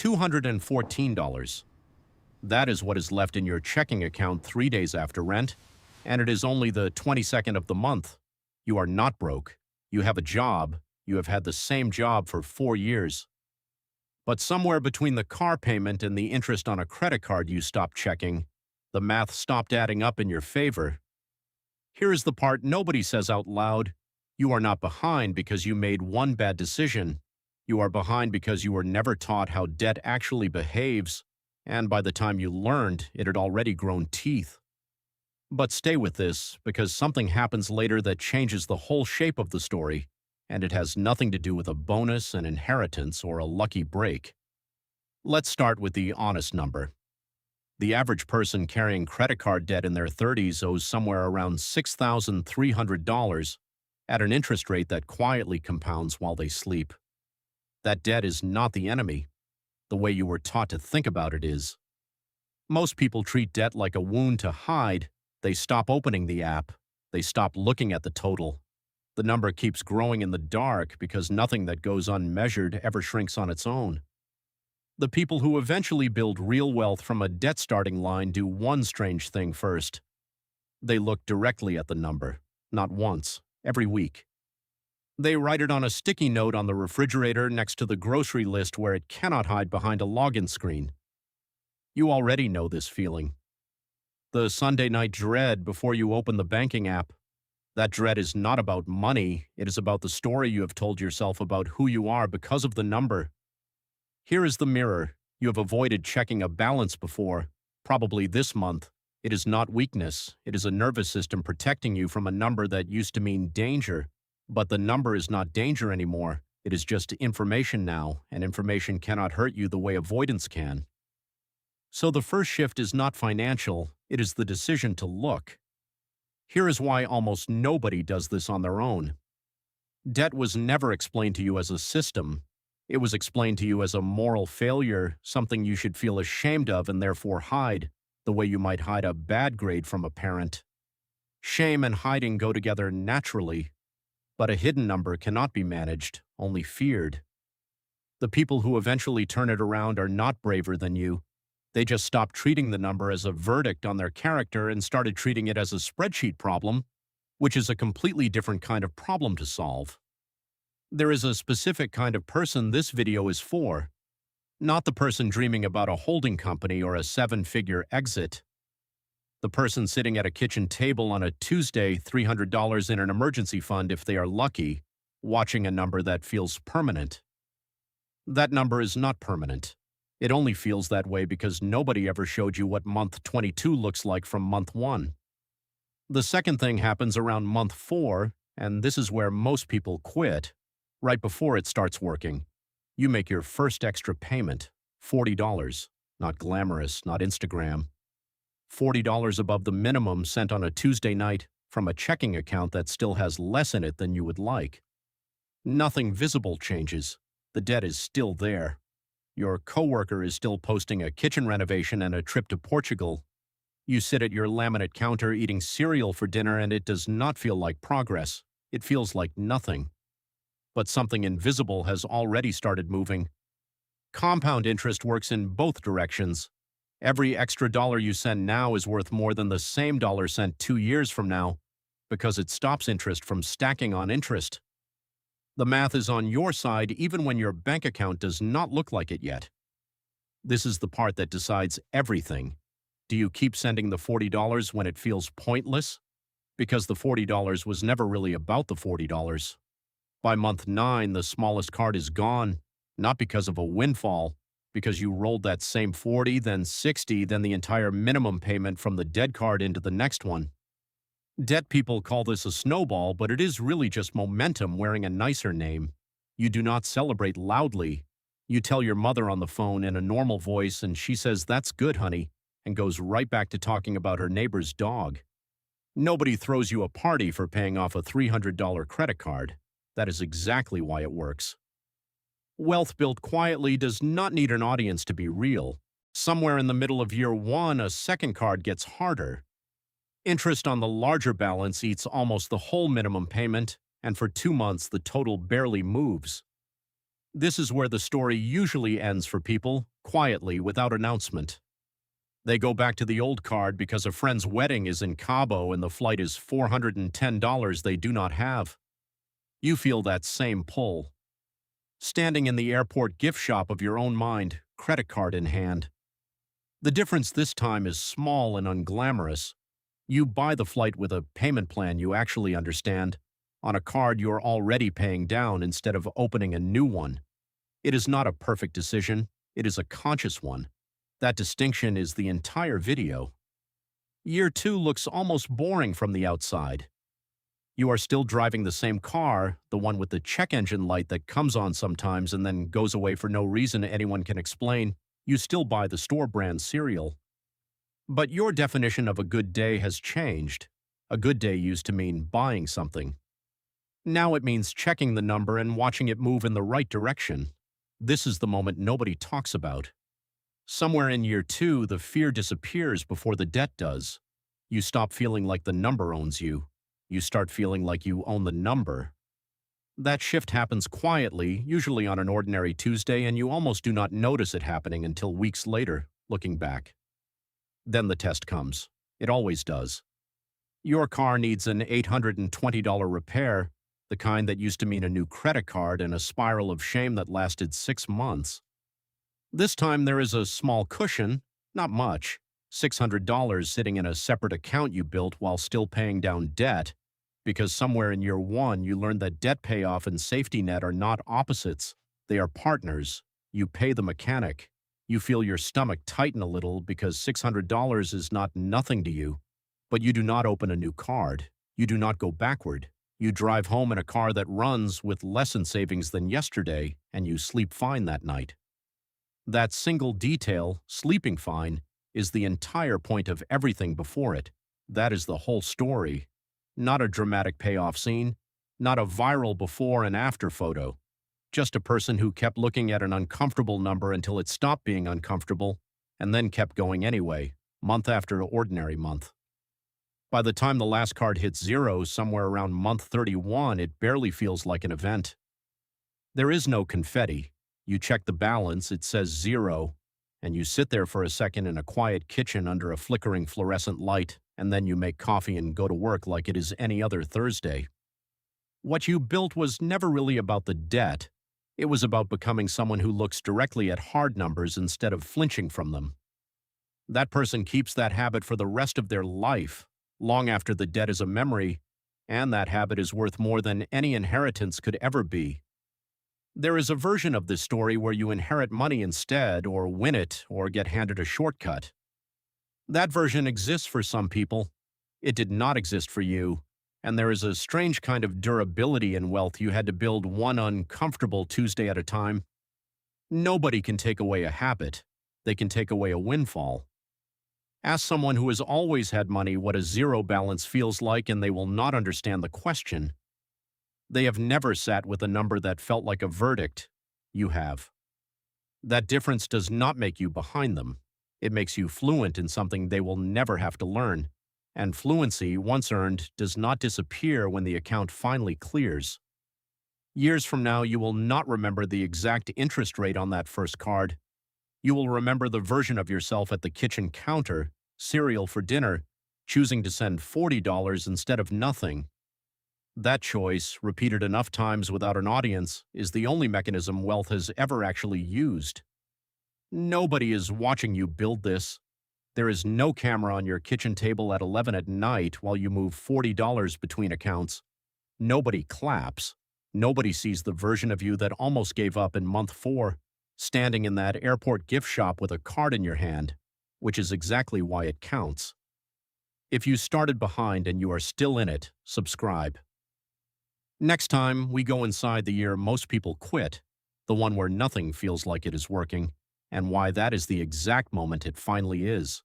$214. That is what is left in your checking account 3 days after rent, and it is only the 22nd of the month. You are not broke. You have a job. You have had the same job for 4 years. But somewhere between the car payment and the interest on a credit card you stopped checking, the math stopped adding up in your favor. Here is the part nobody says out loud. You are not behind because you made one bad decision. You are behind because you were never taught how debt actually behaves, and by the time you learned, it had already grown teeth. But stay with this, because something happens later that changes the whole shape of the story, and it has nothing to do with a bonus, an inheritance, or a lucky break. Let's start with the honest number. The average person carrying credit card debt in their 30s owes somewhere around $6,300 at an interest rate that quietly compounds while they sleep. That debt is not the enemy. The way you were taught to think about it is. Most people treat debt like a wound to hide. They stop opening the app. They stop looking at the total. The number keeps growing in the dark because nothing that goes unmeasured ever shrinks on its own. The people who eventually build real wealth from a debt starting line do one strange thing first. They look directly at the number, not once, every week. They write it on a sticky note on the refrigerator next to the grocery list where it cannot hide behind a login screen. You already know this feeling. The Sunday night dread before you open the banking app. That dread is not about money, it is about the story you have told yourself about who you are because of the number. Here is the mirror. You have avoided checking a balance before, probably this month. It is not weakness, it is a nervous system protecting you from a number that used to mean danger. But the number is not danger anymore, it is just information now, and information cannot hurt you the way avoidance can. So the first shift is not financial, it is the decision to look. Here is why almost nobody does this on their own. Debt was never explained to you as a system. It was explained to you as a moral failure, something you should feel ashamed of and therefore hide, the way you might hide a bad grade from a parent. Shame and hiding go together naturally, but a hidden number cannot be managed, only feared. The people who eventually turn it around are not braver than you. They just stopped treating the number as a verdict on their character and started treating it as a spreadsheet problem, which is a completely different kind of problem to solve. There is a specific kind of person this video is for, not the person dreaming about a holding company or a 7-figure exit. The person sitting at a kitchen table on a Tuesday, $300 in an emergency fund if they are lucky, watching a number that feels permanent. That number is not permanent. It only feels that way because nobody ever showed you what month 22 looks like from month 1. The second thing happens around month 4, and this is where most people quit. Right before it starts working, you make your first extra payment, $40, not glamorous, not Instagram. $40 above the minimum sent on a Tuesday night from a checking account that still has less in it than you would like. Nothing visible changes. The debt is still there. Your coworker is still posting a kitchen renovation and a trip to Portugal. You sit at your laminate counter eating cereal for dinner and it does not feel like progress. It feels like nothing. But something invisible has already started moving. Compound interest works in both directions. Every extra dollar you send now is worth more than the same dollar sent 2 years from now, because it stops interest from stacking on interest. The math is on your side even when your bank account does not look like it yet. This is the part that decides everything. Do you keep sending the $40 when it feels pointless? Because the $40 was never really about the $40. By month 9, the smallest card is gone, not because of a windfall, because you rolled that same 40, then 60, then the entire minimum payment from the dead card into the next one. Debt people call this a snowball, but it is really just momentum wearing a nicer name. You do not celebrate loudly. You tell your mother on the phone in a normal voice and she says, "That's good, honey," and goes right back to talking about her neighbor's dog. Nobody throws you a party for paying off a $300 credit card. That is exactly why it works. Wealth built quietly does not need an audience to be real. Somewhere in the middle of year 1, a second card gets harder. Interest on the larger balance eats almost the whole minimum payment, and for 2 months the total barely moves. This is where the story usually ends for people, quietly, without announcement. They go back to the old card because a friend's wedding is in Cabo and the flight is $410 they do not have. You feel that same pull. Standing in the airport gift shop of your own mind, credit card in hand. The difference this time is small and unglamorous. You buy the flight with a payment plan you actually understand, on a card you're already paying down instead of opening a new one. It is not a perfect decision, it is a conscious one. That distinction is the entire video. Year 2 looks almost boring from the outside. You are still driving the same car, the one with the check engine light that comes on sometimes and then goes away for no reason anyone can explain. You still buy the store brand cereal. But your definition of a good day has changed. A good day used to mean buying something. Now it means checking the number and watching it move in the right direction. This is the moment nobody talks about. Somewhere in year 2, the fear disappears before the debt does. You stop feeling like the number owns you. You start feeling like you own the number. That shift happens quietly, usually on an ordinary Tuesday, and you almost do not notice it happening until weeks later, looking back. Then the test comes. It always does. Your car needs an $820 repair, the kind that used to mean a new credit card and a spiral of shame that lasted 6 months. This time there is a small cushion, not much, $600 sitting in a separate account you built while still paying down debt, because somewhere in year 1 you learned that debt payoff and safety net are not opposites, they are partners. You pay the mechanic. You feel your stomach tighten a little because $600 is not nothing to you, but you do not open a new card. You do not go backward. You drive home in a car that runs with less in savings than yesterday, and you sleep fine that night. That single detail, sleeping fine, is the entire point of everything before it. That is the whole story. Not a dramatic payoff scene, not a viral before and after photo. Just a person who kept looking at an uncomfortable number until it stopped being uncomfortable, and then kept going anyway, month after ordinary month. By the time the last card hits 0, somewhere around month 31, it barely feels like an event. There is no confetti. You check the balance, it says 0, and you sit there for a second in a quiet kitchen under a flickering fluorescent light, and then you make coffee and go to work like it is any other Thursday. What you built was never really about the debt. It was about becoming someone who looks directly at hard numbers instead of flinching from them. That person keeps that habit for the rest of their life, long after the debt is a memory, and that habit is worth more than any inheritance could ever be. There is a version of this story where you inherit money instead, or win it, or get handed a shortcut. That version exists for some people. It did not exist for you, and there is a strange kind of durability in wealth you had to build one uncomfortable Tuesday at a time. Nobody can take away a habit. They can take away a windfall. Ask someone who has always had money what a zero balance feels like, and they will not understand the question. They have never sat with a number that felt like a verdict. You have. That difference does not make you behind them. It makes you fluent in something they will never have to learn. And fluency, once earned, does not disappear when the account finally clears. Years from now, you will not remember the exact interest rate on that first card. You will remember the version of yourself at the kitchen counter, cereal for dinner, choosing to send $40 instead of nothing. That choice, repeated enough times without an audience, is the only mechanism wealth has ever actually used. Nobody is watching you build this. There is no camera on your kitchen table at 11 at night while you move $40 between accounts. Nobody claps. Nobody sees the version of you that almost gave up in month 4, standing in that airport gift shop with a card in your hand, which is exactly why it counts. If you started behind and you are still in it, subscribe. Next time, we go inside the year most people quit, the one where nothing feels like it is working, and why that is the exact moment it finally is.